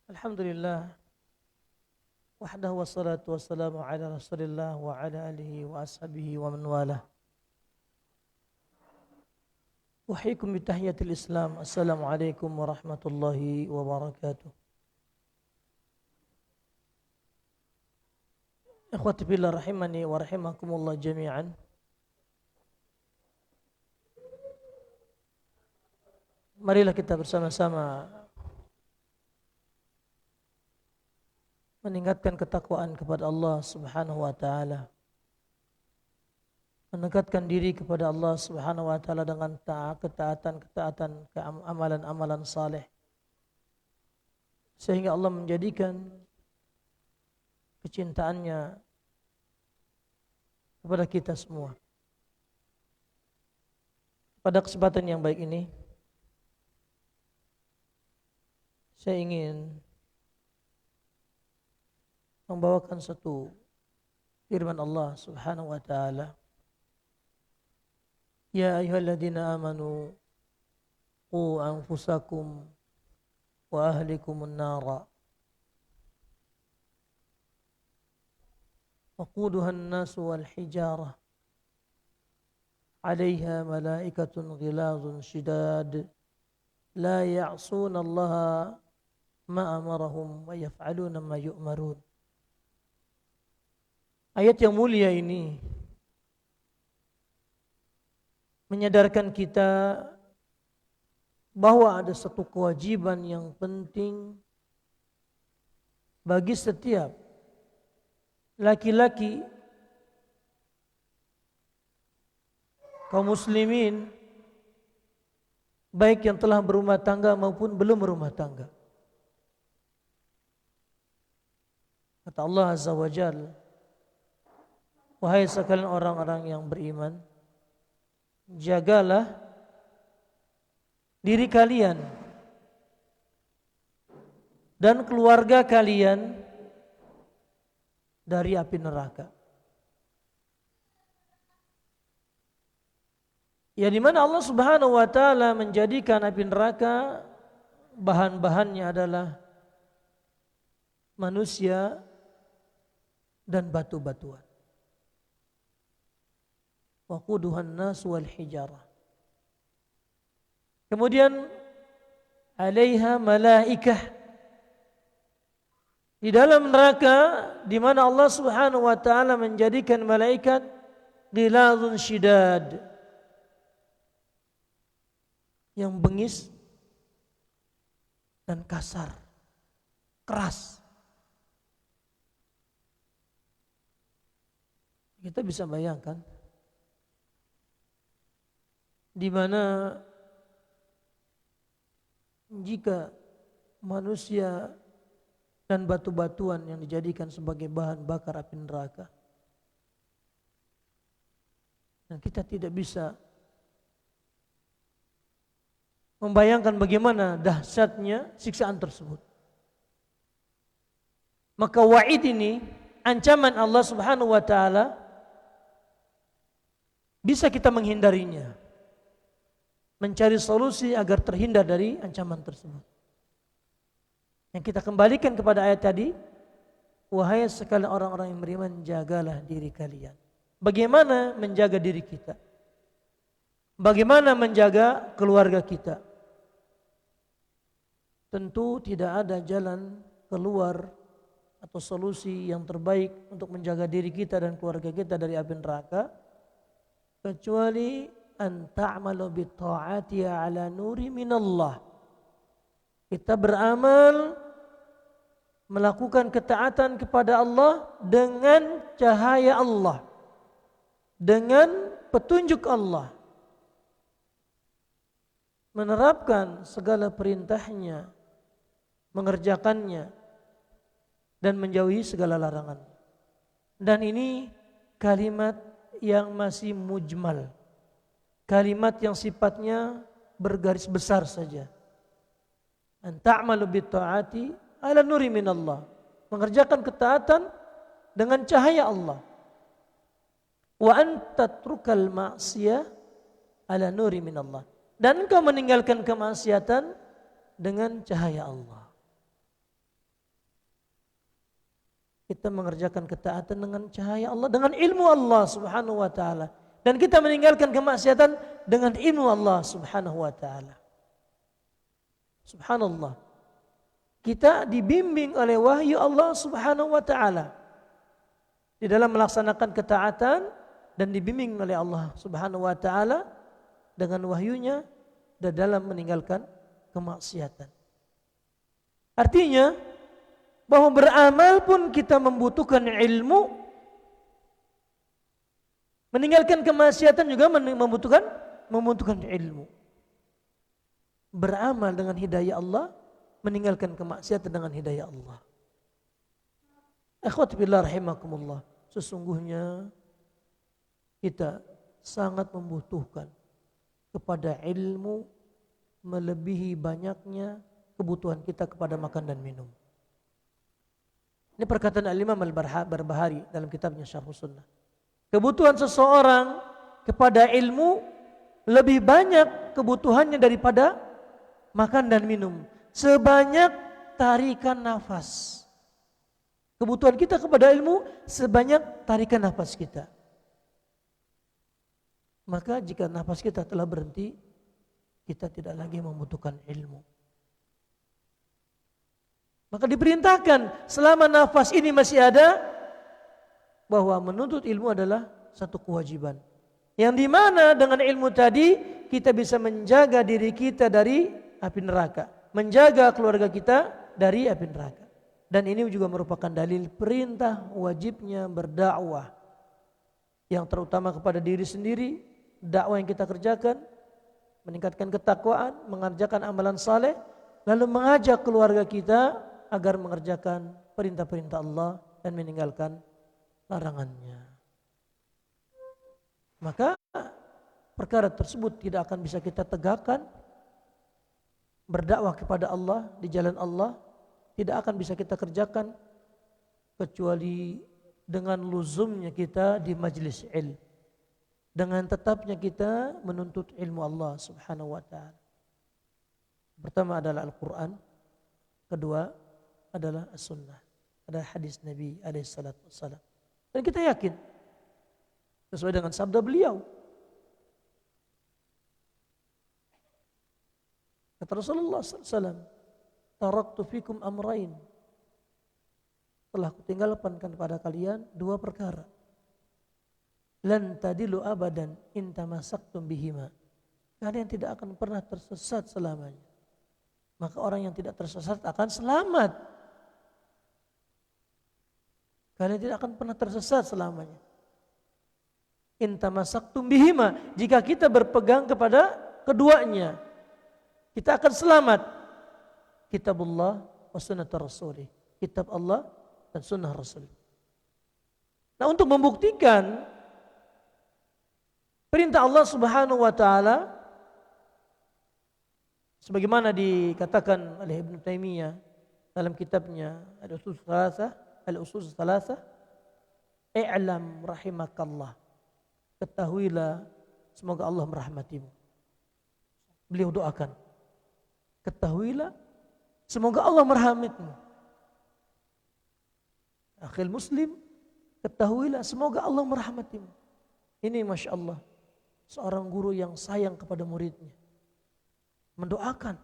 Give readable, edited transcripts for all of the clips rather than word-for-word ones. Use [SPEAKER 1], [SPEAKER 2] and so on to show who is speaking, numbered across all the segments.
[SPEAKER 1] Alhamdulillah wahdahu wassalatu wassalamu ala Rasulillah wa ala alihi wa ashabihi wa man walah. Uhyikum bi tahiyatil Islam. Assalamualaikum warahmatullahi wabarakatuh. Ikhwati fillah rahimani wa rahimakumullah jami'an. Marilah kita bersama-sama meningkatkan ketakwaan kepada Allah Subhanahu wa taala. Mendekatkan diri kepada Allah Subhanahu wa taala dengan ketaatan amalan-amalan saleh. Sehingga Allah menjadikan kecintaannya kepada kita semua. Pada kesempatan yang baik ini saya ingin membawakan satu firman Allah Subhanahu wa taala. Ya ayyuhalladzina amanu qu anfusakum wa ahlikumun nara waquduha an-nasu wal hijarah 'alayha malaikatun ghilazun shidad la ya'suna Allaha ma amarahum wa yaf'aluna ma yu'marun. Ayat yang mulia ini menyadarkan kita bahwa ada satu kewajiban yang penting bagi setiap laki-laki kaum muslimin, baik yang telah berumah tangga maupun belum berumah tangga. Kata Allah Azza wa Jalla, wahai sekalian orang-orang yang beriman, jagalah diri kalian dan keluarga kalian dari api neraka. Ya, di mana Allah Subhanahu wa taala menjadikan api neraka bahan-bahannya adalah manusia dan batu-batuan. Waquduhan nas wal hijarah. Kemudian 'alaiha malaikah. Di dalam neraka di mana Allah Subhanahu wa taala menjadikan malaikat ghilazun shidad, yang bengis dan kasar, keras. Kita bisa bayangkan di mana jika manusia dan batu-batuan yang dijadikan sebagai bahan bakar api neraka, dan kita tidak bisa membayangkan bagaimana dahsyatnya siksaan tersebut. Maka wa'id ini, ancaman Allah Subhanahu wa taala, bisa kita menghindarinya, mencari solusi agar terhindar dari ancaman tersebut. Yang kita kembalikan kepada ayat tadi, wahai sekalian orang-orang yang beriman, jagalah diri kalian. Bagaimana menjaga diri kita? Bagaimana menjaga keluarga kita? Tentu tidak ada jalan keluar atau solusi yang terbaik untuk menjaga diri kita dan keluarga kita dari api neraka kecuali an ta'malu bi ta'ati ala nuri minallah. Kita beramal melakukan ketaatan kepada Allah dengan cahaya Allah, dengan petunjuk Allah, menerapkan segala perintahnya, mengerjakannya dan menjauhi segala larangan. Dan ini kalimat yang masih mujmal, kalimat yang sifatnya bergaris besar saja. An ta'malu bi ta'ati ala nuri minallah, mengerjakan ketaatan dengan cahaya Allah. Wa an tatrukal ma'siyah ala nuri minallah, dan engkau meninggalkan kemaksiatan dengan cahaya Allah. Kita mengerjakan ketaatan dengan cahaya Allah, dengan ilmu Allah Subhanahu wa taala. Dan kita meninggalkan kemaksiatan dengan ilmu Allah Subhanahu wa taala. Subhanallah. Kita dibimbing oleh wahyu Allah Subhanahu wa taala di dalam melaksanakan ketaatan dan dibimbing oleh Allah Subhanahu wa taala dengan wahyunya dan dalam meninggalkan kemaksiatan. Artinya bahwa beramal pun kita membutuhkan ilmu, meninggalkan kemaksiatan juga membutuhkan ilmu. Beramal dengan hidayah Allah, meninggalkan kemaksiatan dengan hidayah Allah. Akhwati billah rahimakumullah, sesungguhnya kita sangat membutuhkan kepada ilmu melebihi banyaknya kebutuhan kita kepada makan dan minum. Ini perkataan Al-Imam Al-Barbahari dalam kitabnya Syarhus Sunnah. Kebutuhan seseorang kepada ilmu lebih banyak kebutuhannya daripada makan dan minum. Sebanyak tarikan nafas. Kebutuhan kita kepada ilmu sebanyak tarikan nafas kita. Maka jika nafas kita telah berhenti, kita tidak lagi membutuhkan ilmu. Maka diperintahkan selama nafas ini masih ada, bahwa menuntut ilmu adalah satu kewajiban. Yang dimana dengan ilmu tadi kita bisa menjaga diri kita dari api neraka, menjaga keluarga kita dari api neraka. Dan ini juga merupakan dalil perintah wajibnya berdakwah, yang terutama kepada diri sendiri, dakwah yang kita kerjakan, meningkatkan ketakwaan, mengerjakan amalan saleh, lalu mengajak keluarga kita agar mengerjakan perintah-perintah Allah dan meninggalkan larangannya. Maka perkara tersebut tidak akan bisa kita tegakkan. Berdakwah kepada Allah di jalan Allah tidak akan bisa kita kerjakan kecuali dengan luzumnya kita di majlis ilmu, dengan tetapnya kita menuntut ilmu Allah Subhanahu wa taala. Pertama adalah Al-Qur'an, kedua adalah As-Sunnah, adalah hadis Nabi alaihi salatu wassalam. Dan kita yakin sesuai dengan sabda beliau. Kata Rasulullah SAW, taraktu fikum amrain, telah kutinggalkan kepada kalian dua perkara. Lan tadilu abadan in tamassaktum bihima. Kalian tidak akan pernah tersesat selamanya. Maka orang yang tidak tersesat akan selamat. Kalian tidak akan pernah tersesat selamanya. In tamassaktum bihima, jika kita berpegang kepada keduanya, kita akan selamat. Kitabullah wa sunnatur rasulih. Kitab Allah dan sunnah Rasul. Nah, untuk membuktikan perintah Allah Subhanahu wa taala sebagaimana dikatakan oleh Ibnu Taimiyah dalam kitabnya Al-Usul Tsalatsa, i'lam rahimakallah, ketahuilah semoga Allah merahmatimu. Beliau doakan, ketahuilah semoga Allah merahmatimu. Akhil muslim, ketahuilah semoga Allah merahmatimu. Ini Masya Allah, seorang guru yang sayang kepada muridnya, mendoakan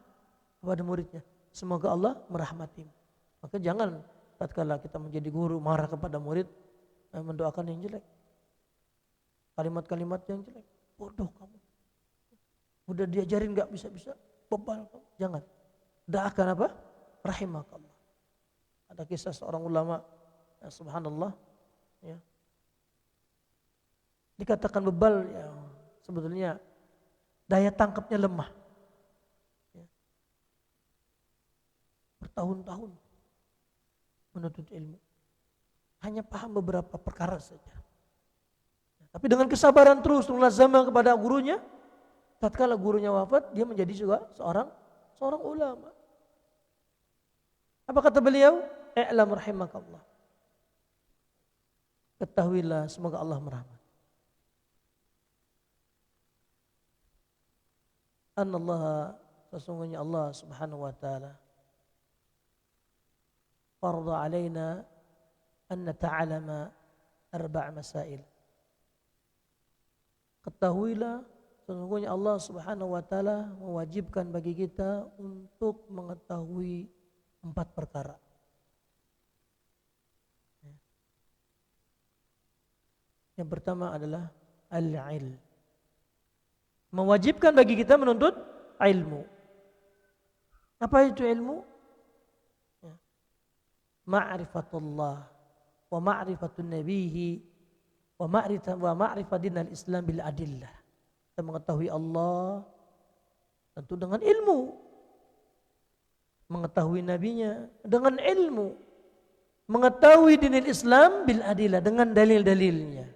[SPEAKER 1] kepada muridnya, semoga Allah merahmatimu. Maka jangan tatkala kita menjadi guru marah kepada murid, mendoakan yang jelek, kalimat-kalimat yang jelek, bodoh kamu, udah diajarin gak bisa-bisa, bebal kamu. Jangan, doakan apa? Rahimakallah. Ada kisah seorang ulama, ya, subhanallah, ya, dikatakan bebal, ya, sebetulnya daya tangkapnya lemah, ya. Bertahun-tahun menuntut ilmu, hanya paham beberapa perkara saja. Tapi dengan kesabaran terus mulazamah kepada gurunya, tatkala gurunya wafat, dia menjadi juga seorang ulama. Apa kata beliau? I'lam rahimakallah, ketahuilah semoga Allah merahmati. Anallah, sesungguhnya Allah Subhanahu wa taala farda alaina an nata'alama arba' masail. Ketahuilah sesungguhnya Allah Subhanahu wa taala mewajibkan bagi kita untuk mengetahui 4 perkara. Yang pertama adalah al-ilm. Mewajibkan bagi kita menuntut ilmu. Apa itu ilmu? Ma'rifatullah wa ma'rifatun nabihi wa ma'rifat dinal Islam bil adillah. Kita mengetahui Allah tentu dengan ilmu. Mengetahui nabinya dengan ilmu. Mengetahui dinil Islam bil adillah dengan dalil-dalilnya.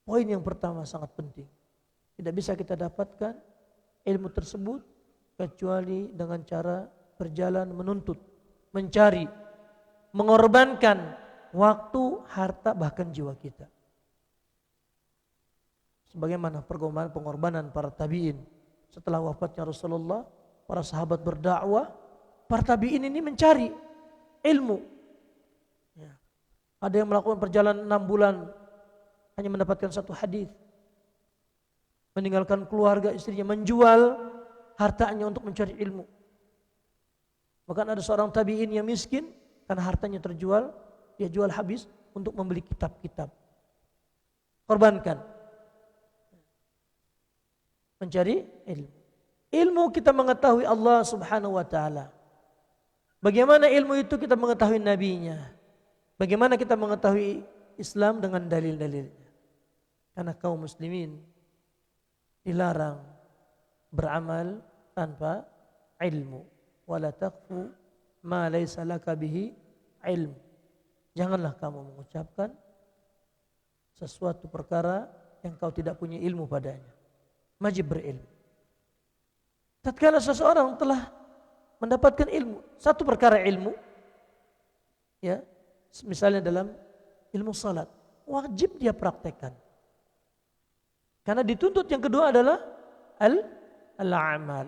[SPEAKER 1] Poin yang pertama sangat penting. Tidak bisa kita dapatkan ilmu tersebut kecuali dengan cara berjalan menuntut, mencari, mengorbankan waktu, harta, bahkan jiwa kita. Sebagaimana pengorbanan para tabi'in setelah wafatnya Rasulullah, para sahabat berdakwah, para tabi'in ini mencari ilmu. Ya. Ada yang melakukan perjalanan 6 bulan hanya mendapatkan 1 hadis. Meninggalkan keluarga, istrinya, menjual hartanya untuk mencari ilmu. Bahkan ada seorang tabi'in yang miskin karena hartanya terjual, dia jual habis untuk membeli kitab-kitab. Korbankan. Mencari ilmu. Ilmu kita mengetahui Allah Subhanahu wa taala. Bagaimana ilmu itu kita mengetahui nabinya? Bagaimana kita mengetahui Islam dengan dalil-dalilnya? Karena kaum muslimin dilarang beramal tanpa ilmu. Wala taqfu ma laysa laka bihi ilm. Janganlah kamu mengucapkan sesuatu perkara yang kau tidak punya ilmu padanya. Wajib berilmu. Tatkala seseorang telah mendapatkan ilmu, satu perkara ilmu, ya, misalnya dalam ilmu salat, wajib dia praktekkan. Karena dituntut yang kedua adalah al-amal.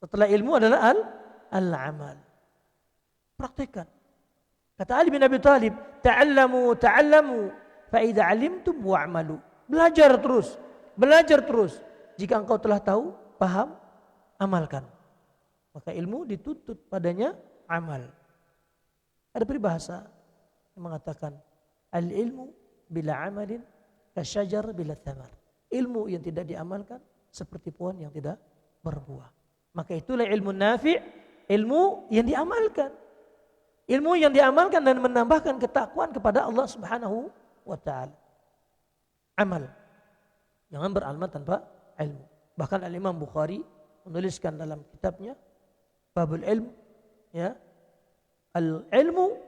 [SPEAKER 1] Setelah ilmu adalah al-amal. Praktekkan. Kata Ali bin Abi Thalib, ta'allamu fa idza 'alimtum wa'malu. Belajar terus, belajar terus. Jika engkau telah tahu, paham, amalkan. Maka ilmu dituntut padanya amal. Ada peribahasa yang mengatakan al-ilmu bila amalin kasyajar bila thamar. Ilmu yang tidak diamalkan seperti pohon yang tidak berbuah. Maka itulah ilmu nafi', ilmu yang diamalkan. Ilmu yang diamalkan dan menambahkan ketakwaan kepada Allah Subhanahu wa taala. Amal. Jangan beramal tanpa ilmu. Bahkan Al-Imam Bukhari menuliskan dalam kitabnya Babul Ilm, ya. Al-ilmu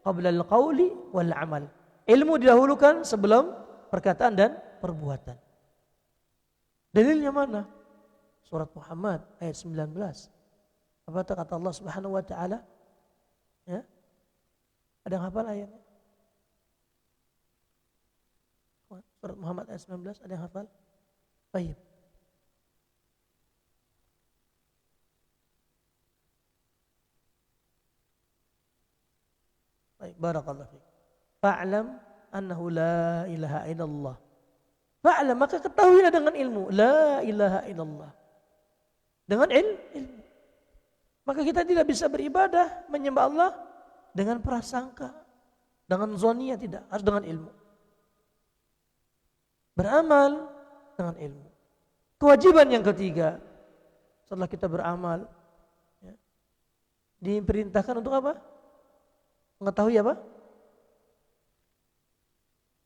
[SPEAKER 1] qabla al-qawli wal amal. Ilmu didahulukan sebelum perkataan dan perbuatan. Dalilnya mana? Surat Muhammad ayat 19. Apa kata Allah Subhanahu wa taala? Ya. Ada yang hafal ayatnya? Surat Muhammad ayat 19, ada yang hafal? Baik. Baik, barakallahu fiik. Fa'lam annahu la ilaha illallah. Fa'lam, maka ketahuilah dengan ilmu, la ilaha illallah. Dengan ilmu. Maka kita tidak bisa beribadah, menyembah Allah dengan prasangka, dengan zoniyah, tidak, harus dengan ilmu. Beramal dengan ilmu. Kewajiban yang ketiga, setelah kita beramal, ya, diperintahkan untuk apa? Mengetahui apa?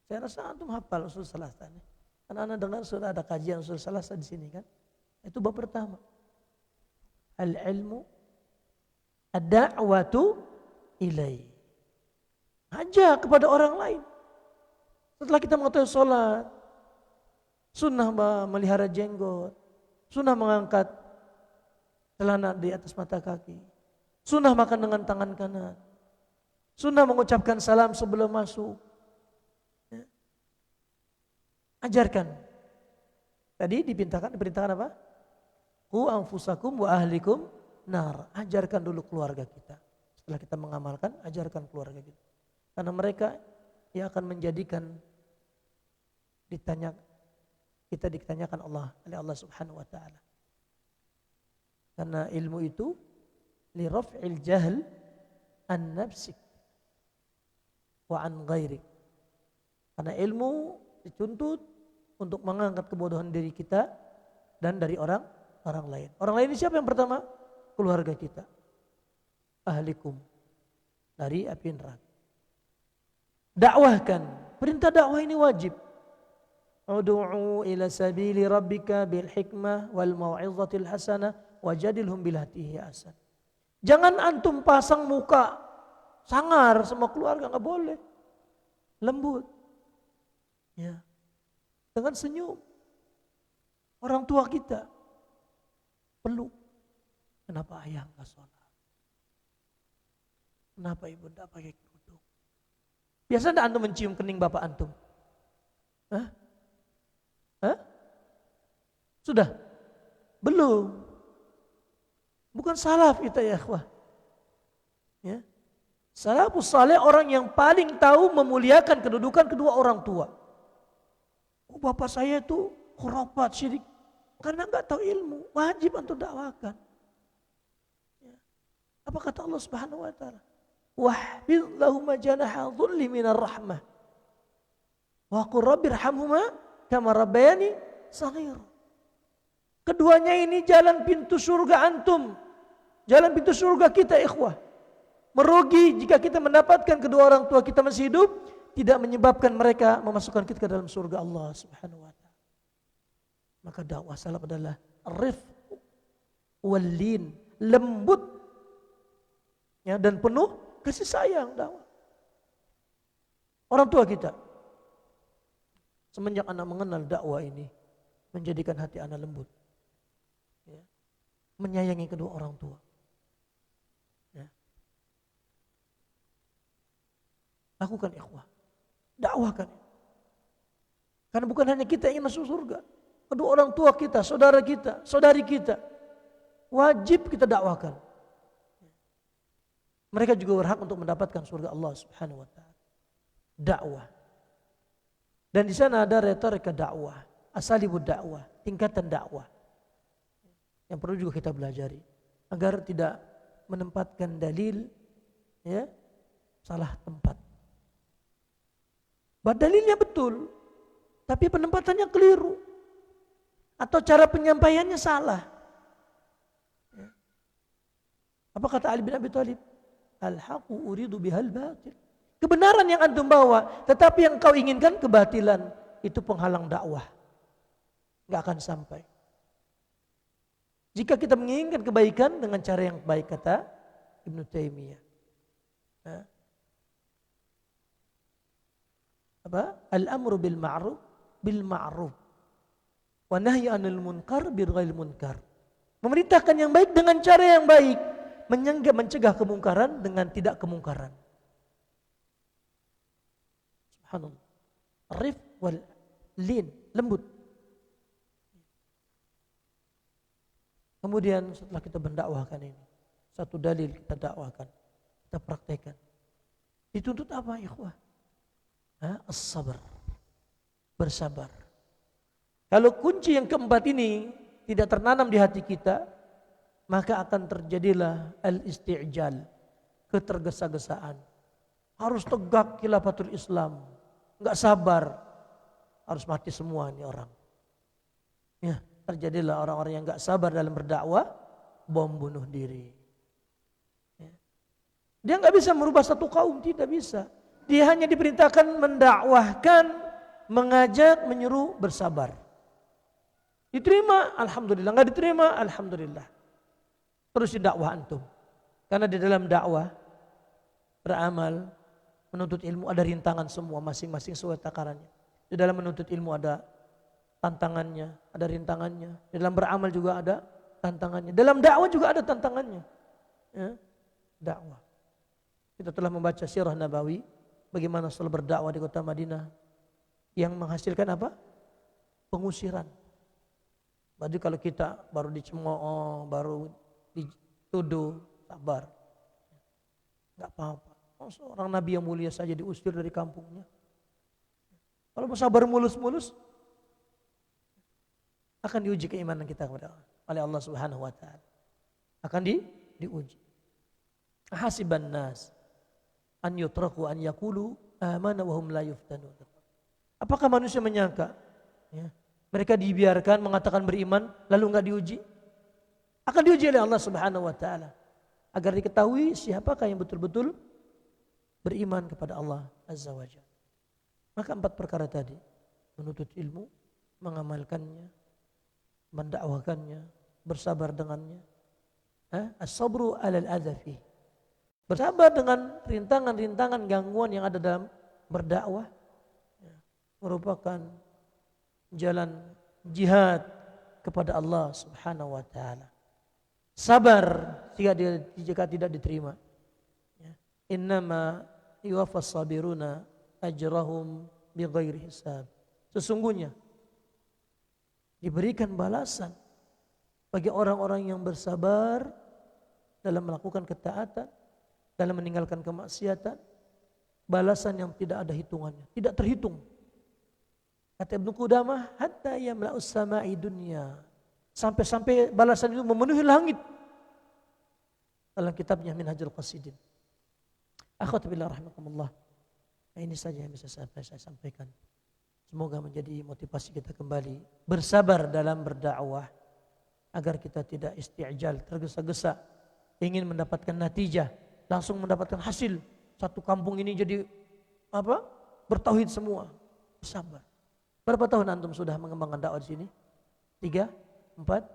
[SPEAKER 1] Saya rasa antum hafal usul salasa. Karena anda dengar sudah ada kajian usul salasa di sini kan? Itu bab pertama. Al-ilmu ad-da'watu ilai. Ajak kepada orang lain. Setelah kita mengetahui sholat, sunnah melihara jenggot, sunnah mengangkat celana di atas mata kaki, sunnah makan dengan tangan kanan, sunnah mengucapkan salam sebelum masuk. Ya. Ajarkan. Tadi diperintahkan apa? Qu anfusakum wa ahlikum nar. Ajarkan dulu keluarga kita. setelah kita mengamalkan, ajarkan keluarga kita. Karena mereka yang akan menjadikan kita ditanyakan oleh Allah Subhanahu wa taala. Karena ilmu itu li raf'il jahl an nafsik wa an ghairik. Karena ilmu dituntut untuk mengangkat kebodohan diri kita dan dari orang lain. Orang lain ini siapa yang pertama? Keluarga kita. Ahlikum, dari api neraka. Dakwahkan. Perintah dakwah ini wajib. Ud'u ila sabili rabbika bil hikmah wal mau'izatil hasanah wajadilhum billati ahsan. Jangan antum pasang muka sangar sama keluarga, enggak boleh. Lembut. Ya. Dengan senyum. Orang tua kita peluk. Kenapa ayah enggak sholat? Kenapa ibu enggak pakai kerudung? Biasa enggak antum mencium kening bapak antum? Hah? Sudah? Belum. Bukan salaf kita ya ikhwah. Ya. Salafus saleh orang yang paling tahu memuliakan kedudukan kedua orang tua. Oh, bapak saya itu khurafat syirik. Karena enggak tahu ilmu, wajib untuk dakwakan. Ya. Apa kata Allah Subhanahu wa taala? Wahfidh lahum janaha dhulli minar rahmah. Wa qur rabbirhamhuma kama rabbayani shaghira. Keduanya ini jalan pintu surga antum. Jalan pintu surga kita ikhwah. Merugi jika kita mendapatkan kedua orang tua kita masih hidup, tidak menyebabkan mereka memasukkan kita ke dalam surga Allah Subhanahu wa taala. Maka dakwah salaf adalah rifq wal lin, lembut ya, dan penuh kasih sayang dakwah. Orang tua kita semenjak anak mengenal dakwah ini menjadikan hati anak lembut. Ya. Menyayangi kedua orang tua. Ya. Lakukan ikhwah. Dakwahkan. Karena bukan hanya kita ingin masuk surga. Kedua orang tua kita, saudara kita, saudari kita. Wajib kita dakwakan. Mereka juga berhak untuk mendapatkan surga Allah Subhanahu wa taala. Dakwah. Dan di sana ada retorika dakwah, asalibud dakwah, tingkatan dakwah. Yang perlu juga kita pelajari agar tidak menempatkan dalil ya salah tempat. Dalilnya betul, tapi penempatannya keliru. Atau cara penyampaiannya salah. Ya. Apa kata Ali bin Abi Thalib? Al-haqu uridu bihal batil. Kebenaran yang antum bawa, tetapi yang kau inginkan kebatilan, itu penghalang dakwah. Enggak akan sampai. Jika kita menginginkan kebaikan dengan cara yang baik, kata Ibnu Taimiyah. Nah. Apa? Al-amru bil ma'ruf wa nahyi 'anil munkar bil ghairil munkar. Memerintahkan yang baik dengan cara yang baik, mencegah kemungkaran dengan tidak kemungkaran. Subhanallah. Rif wal lin, lembut. Kemudian setelah kita mendakwahkan ini, satu dalil kita dakwahkan, kita praktekkan. Dituntut apa ikhwah? As-sabar. Bersabar. Kalau kunci yang keempat ini tidak tertanam di hati kita, maka akan terjadilah al-isti'jal, ketergesa-gesaan. Harus tegak khilafatul Islam, enggak sabar, harus mati semua ini orang. Ya, terjadilah orang-orang yang enggak sabar dalam berdakwah, bom bunuh diri. Ya. Dia enggak bisa merubah satu kaum, tidak bisa. Dia hanya diperintahkan mendakwahkan, mengajak, menyuruh bersabar. Diterima, alhamdulillah. Enggak diterima, alhamdulillah. Terus dakwah antum. Karena di dalam dakwah, beramal, menuntut ilmu ada rintangan semua masing-masing sesuai takarannya. Di dalam menuntut ilmu ada tantangannya, ada rintangannya. Di dalam beramal juga ada tantangannya. Dalam dakwah juga ada tantangannya. Ya, dakwah. Kita telah membaca sirah Nabawi, bagaimana setelah berdakwah di kota Madinah yang menghasilkan apa? Pengusiran. Berarti kalau kita baru dicemooh, baru dituduh, sabar. Enggak apa-apa. Seorang nabi yang mulia saja diusir dari kampungnya. Kalau mau sabar mulus-mulus, akan diuji keimanan kita kepada Allah, oleh Allah Subhanahu wa taala. Akan diuji. Hasiban nas an yutraku an yaqulu amana wa hum la yuftanun. Apakah manusia menyangka ya, mereka dibiarkan mengatakan beriman lalu enggak diuji? Akan diuji oleh Allah Subhanahu wa taala agar diketahui siapakah yang betul-betul beriman kepada Allah Azza wa Jalla. Maka 4 perkara tadi, menuntut ilmu, mengamalkannya, mendakwakannya, bersabar dengannya. As-sabru 'alal adzafi. Bersabar dengan rintangan-rintangan gangguan yang ada dalam berdakwah. Merupakan jalan jihad kepada Allah Subhanahu wa taala. Sabar jika tidak diterima. Innama yuwaffas sabiruna ajrahum bighairi hisab. Sesungguhnya diberikan balasan bagi orang-orang yang bersabar dalam melakukan ketaatan, dalam meninggalkan kemaksiatan, balasan yang tidak ada hitungannya, tidak terhitung. Kata Ibnu Qudamah, hatta yamla'us sama'i dunya. Sampai-sampai balasan itu memenuhi langit. Dalam kitabnya Minhajul Qasidin. Akhwat billah rahimakumullah. Ini saja yang bisa saya sampaikan. Semoga menjadi motivasi kita kembali bersabar dalam berdakwah agar kita tidak isti'jal, tergesa-gesa ingin mendapatkan natijah, langsung mendapatkan hasil. Satu kampung ini jadi bertauhid semua. Bersabar. Berapa tahun antum sudah mengembangkan dakwah di sini? 3, 4,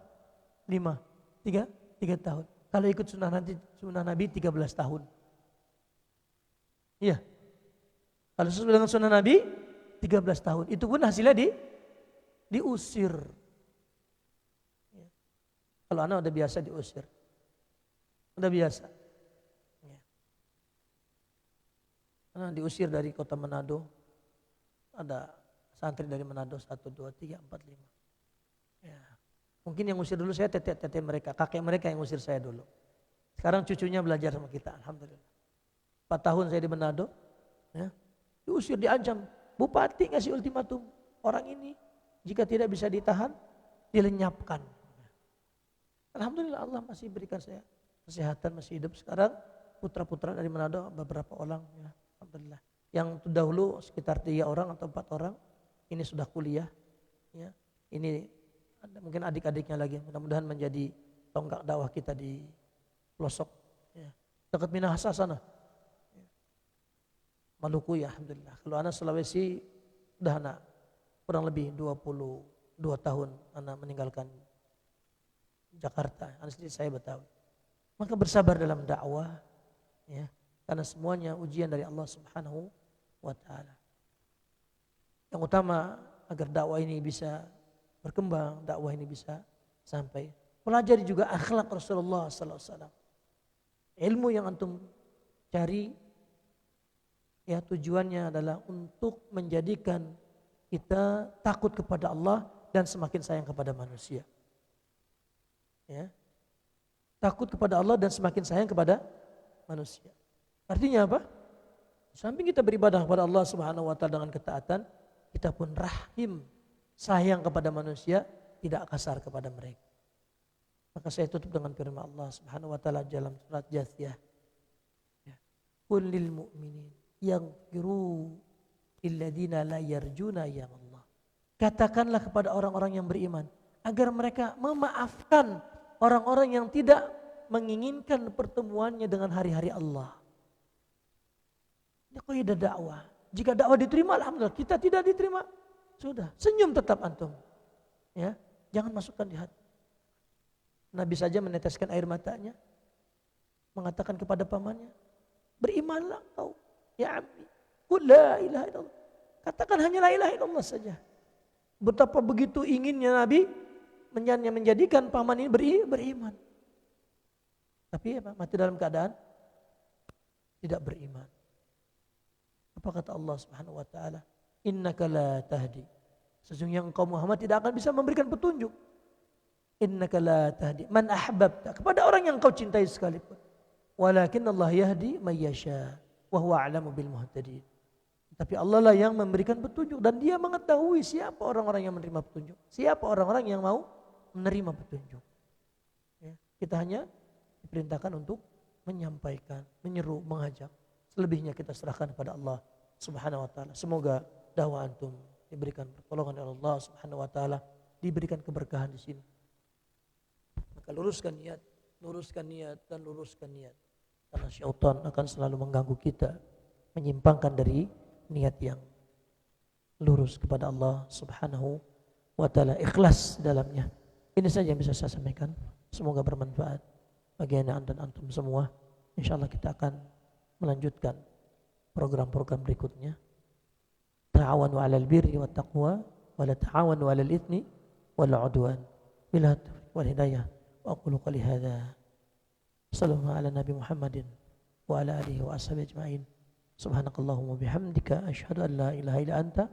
[SPEAKER 1] 5, 3 tahun. Kalau ikut sunnah Nabi 13 tahun. Iya. Kalau sesuai dengan sunnah Nabi 13 tahun. Itu pun hasilnya diusir. Ya. Kalau anak udah biasa diusir. Udah biasa. Ya. Anak diusir dari kota Manado. Ada santri dari Manado 1, 2, 3, 4, 5. Ya. Mungkin yang usir dulu saya tete mereka. Kakek mereka yang usir saya dulu. Sekarang cucunya belajar sama kita. Alhamdulillah. 4 tahun saya di Manado. Ya. Diusir, diancam. Bupati ngasih ultimatum. Orang ini jika tidak bisa ditahan, dilenyapkan. Alhamdulillah Allah masih berikan saya kesehatan, masih hidup. Sekarang putra-putra dari Manado beberapa orang. Ya. Alhamdulillah. Yang dahulu sekitar 3 orang atau 4 orang. Ini sudah kuliah. Ya. Ini mungkin adik-adiknya lagi. Mudah-mudahan menjadi tonggak dakwah kita di pelosok. Ya. Dekat Minahasa sana. Maluku ya alhamdulillah. Kalau anak Sulawesi udah anak kurang lebih 22 tahun anak meninggalkan Jakarta. Anak sendiri saya Betawi. Maka bersabar dalam dakwah ya, karena semuanya ujian dari Allah Subhanahu wa taala. Yang utama agar dakwah ini bisa berkembang, dakwah ini bisa sampai. Pelajari juga akhlak Rasulullah sallallahu alaihi wasallam. Ilmu yang antum cari ya tujuannya adalah untuk menjadikan kita takut kepada Allah dan semakin sayang kepada manusia. Ya. Takut kepada Allah dan semakin sayang kepada manusia. Artinya apa? Samping kita beribadah kepada Allah Subhanahu wa taala dengan ketaatan, kita pun rahim, sayang kepada manusia, tidak kasar kepada mereka. Maka saya tutup dengan firman Allah Subhanahu wa taala dalam surat Jathiyah. Ya. Qul lil mu'minin yaghfiru lilladzina la yarjuna ya Allah. Katakanlah kepada orang-orang yang beriman agar mereka memaafkan orang-orang yang tidak menginginkan pertemuannya dengan hari-hari Allah. Ini kaidah dakwah. Jika dakwah diterima alhamdulillah, kita tidak diterima sudah, senyum tetap antum. Ya, jangan masukkan di hati. Nabi saja meneteskan air matanya, mengatakan kepada pamannya, berimanlah kau, ya Abi, qul la ilaha illallah. Katakan hanya la ilaha illallah saja. Betapa begitu inginnya Nabi menjadikan paman ini beriman. Tapi apa? Mati dalam keadaan tidak beriman. Apa kata Allah Subhanahu wa taala? Innaka la tahdi. Sesungguhnya engkau Muhammad tidak akan bisa memberikan petunjuk. Innaka la tahdi man ahbabta, kepada orang yang kau cintai sekalipun. Walakin Allah yahdi may yasha wa huwa a'lamu bil muhtadin. Tapi Allah lah yang memberikan petunjuk dan Dia mengetahui siapa orang-orang yang menerima petunjuk, siapa orang-orang yang mau menerima petunjuk. Ya, kita hanya diperintahkan untuk menyampaikan, menyeru, mengajak. Selebihnya kita serahkan kepada Allah Subhanahu wa taala. Semoga dakwah antum diberikan pertolongan oleh Allah Subhanahu wa taala, diberikan keberkahan di sini. Maka luruskan niat dan luruskan niat. Karena syaitan akan selalu mengganggu kita, menyimpangkan dari niat yang lurus kepada Allah Subhanahu wa taala, ikhlas dalamnya. Ini saja yang bisa saya sampaikan. Semoga bermanfaat bagi anak dan antum semua. Insyaallah kita akan melanjutkan program-program berikutnya. Ta'awanu 'alal birri wat taqwa wa la ta'awanu 'alal itsmi wal 'udwan. Billahi taufiq wal hidayah. Wa aqulu qouli hadza. Sallallahu ala nabi Muhammadin wa ala alihi wa ashabihi ajma'in. Subhanakallahumma bihamdika asyhadu an la ilaha illa anta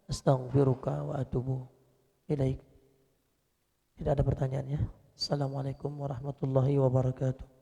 [SPEAKER 1] astaghfiruka wa atubu ilaik. Tidak ada pertanyaan ya. Assalamualaikum warahmatullahi wabarakatuh.